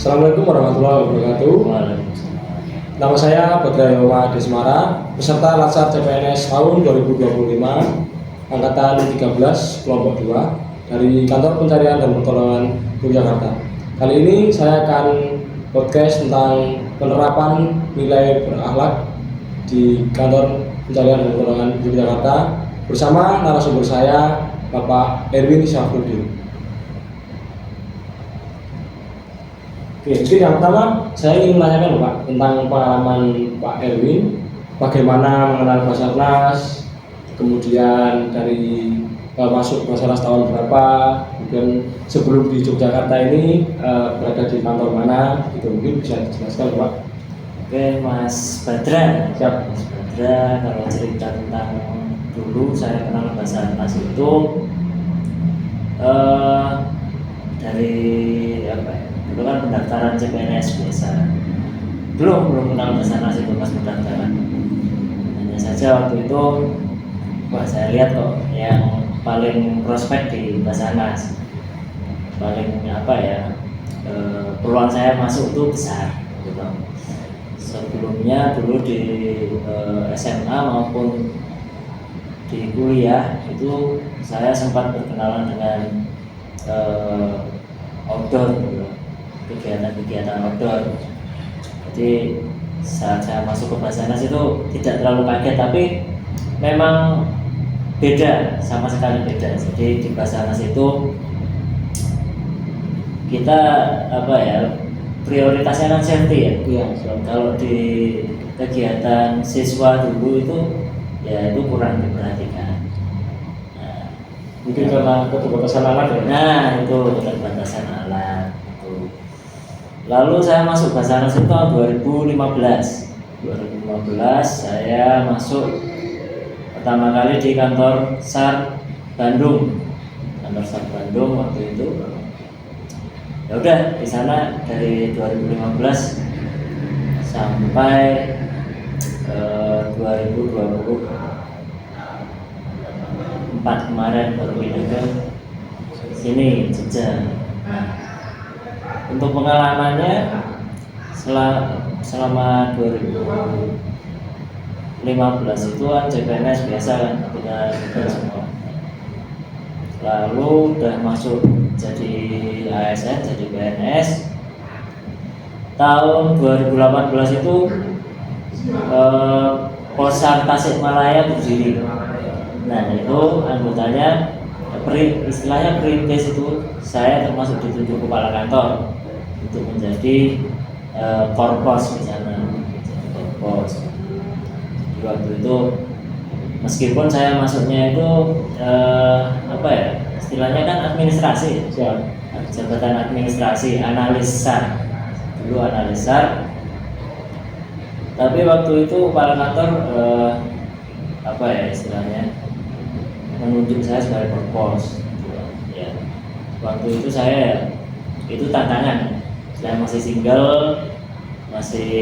Assalamualaikum warahmatullahi wabarakatuh. Nama saya Badra Yoma Desmara, peserta Latsar CPNS tahun 2025, angkatan 13, kelompok 2, dari Kantor Pencarian dan Pertolongan Yogyakarta. Kali ini saya akan podcast tentang penerapan nilai berakhlak di Kantor Pencarian dan Pertolongan Yogyakarta bersama narasumber saya, Bapak Erwin Syafruddin. Oke, jadi yang pertama saya ingin menanyakan Pak tentang pengalaman Pak Erwin, bagaimana mengenal Basarnas, kemudian dari masuk Basarnas tahun berapa, kemudian sebelum di Yogyakarta ini berada di kantor mana, itu mungkin bisa dijelaskan Pak. Oke, Mas Badra. Siap. Mas Badra, kalau cerita tentang dulu saya kenal Basarnas itu dari apa ya? Dulu kan pendaftaran CPNS biasa. Belum kenal Basarnas itu pas pendaftaran. Hanya saja waktu itu, wah saya lihat kok yang paling prospek di Basarnas, paling apa ya, peluang saya masuk itu besar. Gitu. Sebelumnya dulu di SMA maupun di kuliah itu saya sempat berkenalan dengan outdoor, gitu. Kegiatan outdoor. Jadi saat saya masuk ke Basarnas itu tidak terlalu kaget, tapi memang beda, sama sekali beda. Jadi di Basarnas itu kita apa ya, prioritasnya kan safety ya. Iya. Kalau di kegiatan siswa dulu itu ya itu kurang diperhatikan. Nah, Mungkin karena keterbatasan alat ya. Nah itu keterbatasan alat. Lalu saya masuk Basarnas itu tahun 2015 saya masuk pertama kali di kantor SAR Bandung. Kantor SAR Bandung waktu itu. Ya udah di sana dari 2015 sampai 2024 kemarin baru pindah ke sini Jogja. Untuk pengalamannya selama 2015 itu kan CPNS biasa kan, kita semua. Lalu udah masuk jadi ASN, jadi PNS. Tahun 2018 itu Polsar Tasikmalaya berdiri. Nah itu anggotanya istilahnya perintis itu saya termasuk ditunjuk kepala kantor untuk menjadi korpos di sana, korpos. Di waktu itu meskipun saya masuknya itu apa ya, istilahnya kan administrasi, jabatan administrasi, analis SAR, dulu analis SAR. Tapi waktu itu kepala kantor apa ya istilahnya, menunjuk saya sebagai korpos. Ya, waktu itu saya itu tantangan. Saya masih single, masih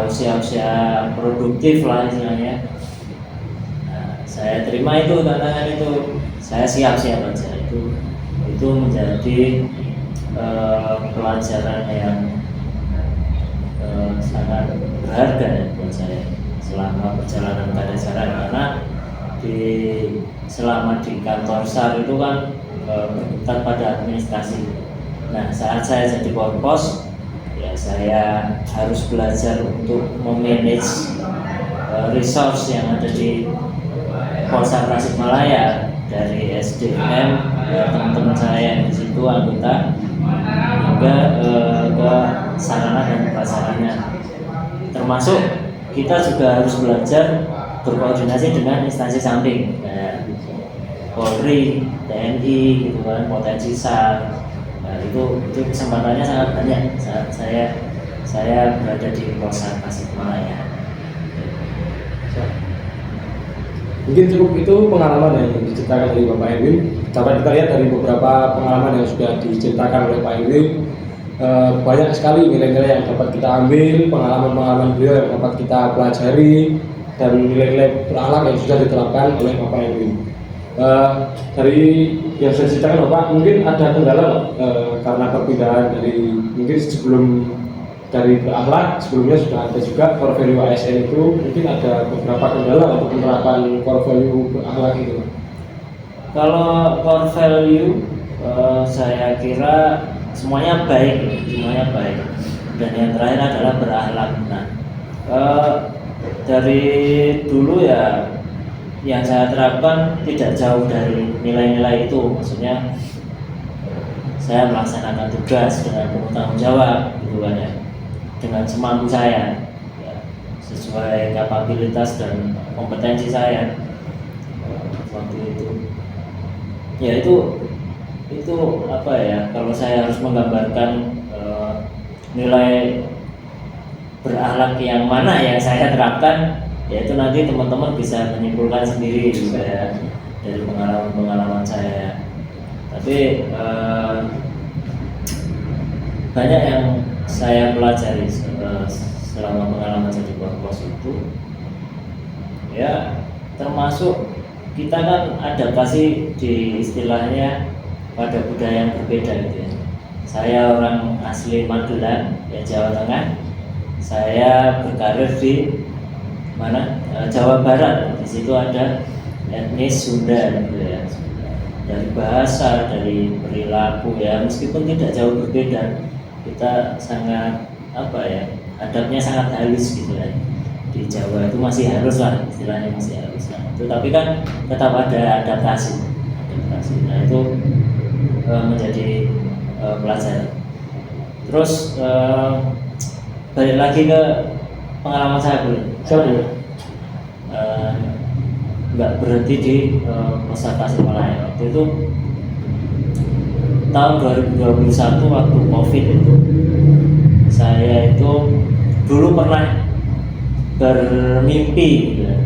usia-usia produktif lah istilahnya. Nah, saya terima itu tantangan itu. Saya siap-siap aja. Itu menjadi pelajaran yang sangat berharga ya buat saya selama perjalanan karir saya, karena selama di kantor SAR itu kan berkutat pada administrasi. Nah saat saya jadi korpos ya saya harus belajar untuk memanage resource yang ada di Polsar Tasikmalaya, dari SDM, teman-teman saya yang di situ anggota, hingga ke sarana dan prasarana. Termasuk kita juga harus belajar berkoordinasi dengan instansi samping, kayak Polri, TNI, gitu kan, potensi SAR. Nah, itu kesempatannya sangat banyak saat saya berada di Polsar Tasikmalaya. Mungkin cukup itu pengalaman yang diceritakan dari Bapak Erwin. Dapat kita lihat dari beberapa pengalaman yang sudah diceritakan oleh Pak Erwin, banyak sekali nilai-nilai yang dapat kita ambil, pengalaman-pengalaman beliau yang dapat kita pelajari, dan nilai-nilai berakhlak yang sudah diterapkan oleh Bapak Erwin. Dari yang saya ceritakan Bapak, mungkin ada kendala Pak, karena perpindahan dari mungkin sebelum dari berakhlak sebelumnya sudah ada juga core value ASN itu, mungkin ada beberapa kendala untuk penerapan core value berakhlak itu. Kalau core value saya kira semuanya baik, semuanya baik. Dan yang terakhir adalah berakhlak. Nah, dari dulu ya yang saya terapkan tidak jauh dari nilai-nilai itu. Maksudnya saya melaksanakan tugas dengan penuh tanggung jawab, gitu kan ya, dengan semampu saya, ya, sesuai kapabilitas dan kompetensi saya waktu itu. Ya itu apa ya, kalau saya harus menggambarkan nilai berakhlak yang mana yang saya terapkan, ya itu nanti teman-teman bisa menyimpulkan sendiri juga ya dari pengalaman saya. Tapi banyak yang saya pelajari selama pengalaman jadi pos itu, ya termasuk kita kan adaptasi di istilahnya pada budaya yang berbeda gitu ya. Saya orang asli Magelang, ya Jawa Tengah. Saya berkarir di mana? Jawa Barat. Di situ ada etnis Sunda gitu ya. Dari bahasa, dari perilaku ya, meskipun tidak jauh berbeda, kita sangat apa ya? Adabnya sangat halus gitu ya. Di Jawa itu masih halus lah, istilahnya masih halus lah. Itu tapi kan tetap ada adaptasi. Nah itu menjadi pelajaran. Terus balik lagi ke pengalaman saya dulu. Nggak berhenti di Pusat Tasikmalaya. Waktu itu tahun 2021 waktu COVID itu, saya itu dulu pernah bermimpi gitu ya.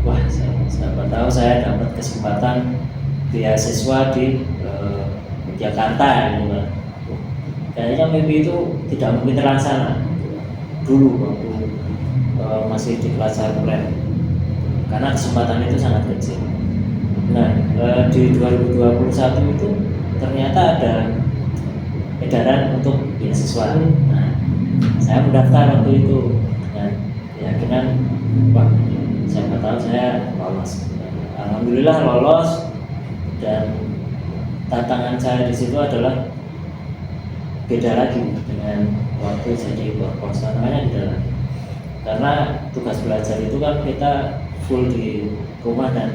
Wah, siapa tahu saya dapat kesempatan beasiswa di Jakarta gitu kan. Kayaknya mimpi itu tidak mungkin terlaksana dulu waktu masih di kelas sarjana, karena kesempatan itu sangat kecil. Nah, di 2021 itu ternyata ada edaran untuk beasiswa. Nah, saya mendaftar waktu itu dengan keyakinan, wah, siapa tahu saya lolos. Alhamdulillah lolos, dan tantangan saya di situ adalah beda lagi dengan waktu jadi korpos. Tantangannya beda lagi, karena tugas belajar itu kan kita full di rumah dan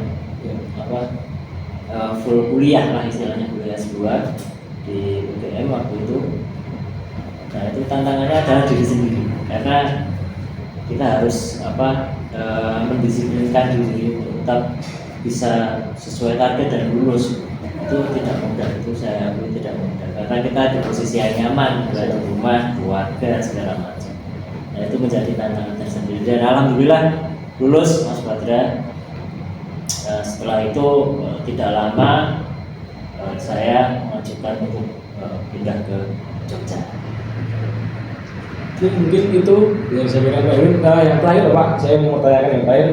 full kuliah lah istilahnya, kuliah S2 di UGM waktu itu. Nah itu tantangannya adalah diri sendiri, karena kita harus mendisiplinkan diri untuk tetap bisa sesuai target dan lulus. Itu tidak mudah, itu saya akui tidak mudah, karena kita di posisi yang nyaman, berada di rumah, keluarga, segala macam. Nah itu menjadi tantangan tersendiri, dan alhamdulillah lulus Mas Badra. Setelah itu tidak lama saya mengajukan untuk pindah ke Jogja. Mungkin itu yang saya kira Pak Irwin. Yang terakhir Pak, saya mau tanyakan yang terakhir,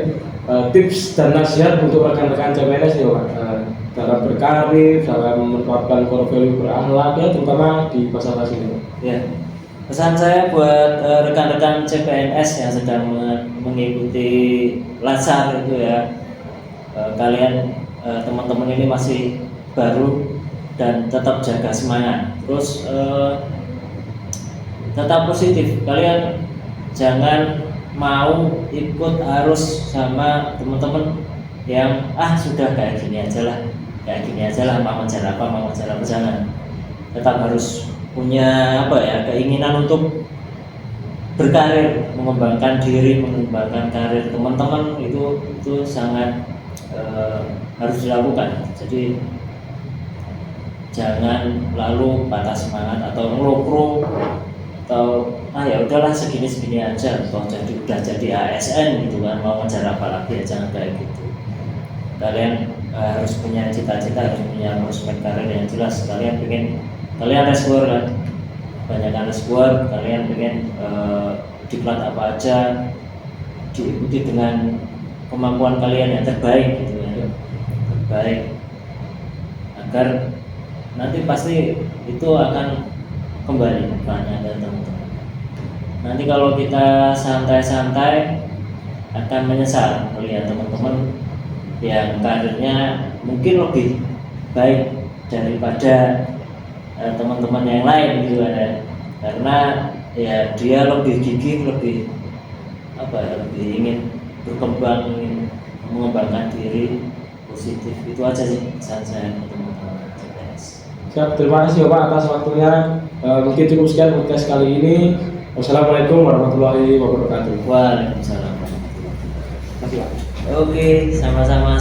tips dan nasihat untuk rekan-rekan CPNS ya Pak, dalam berkarir, dalam menerapkan core value berakhlak ya, terutama di masa ini. Ya, pesan saya buat rekan-rekan CPNS yang sedang mengikuti Latsar itu ya, kalian teman-teman ini masih baru dan tetap jaga semangat, terus tetap positif. Kalian jangan mau ikut arus sama teman-teman yang sudah kayak gini aja lah, mau ngejar apa, jangan. Tetap harus punya keinginan untuk berkarir, mengembangkan diri, mengembangkan karir teman-teman. Itu sangat harus dilakukan. Jadi jangan lalu patah semangat atau ngelokro atau ya udahlah segini aja, toh udah jadi ASN gitu kan, mau ngejar apa lagi ya, jangan kayak gitu. Kalian harus punya cita-cita, harus punya prospek karir yang jelas. Kalian reskuer kan, banyakkan reskuer, kalian pengen diklat apa aja, diikuti dengan kemampuan kalian yang terbaik gitu ya, terbaik. agar nanti pasti itu akan kembali banyak ke teman-teman. Nanti kalau kita santai-santai akan menyesal melihat teman-teman yang karirnya mungkin lebih baik daripada teman-teman yang lain gitu kan, karena ya dia lebih gigih, lebih lebih ingin berkembang, ingin mengembangkan diri, positif. Itu aja sih pesan saya ke teman-teman CPNS. Siap, terima kasih Bapak atas waktunya. Mungkin cukup sekian podcast kali ini. Wassalamualaikum warahmatullahi wabarakatuh. Waalaikumsalam. Terima kasih Pak. Oke, sama-sama.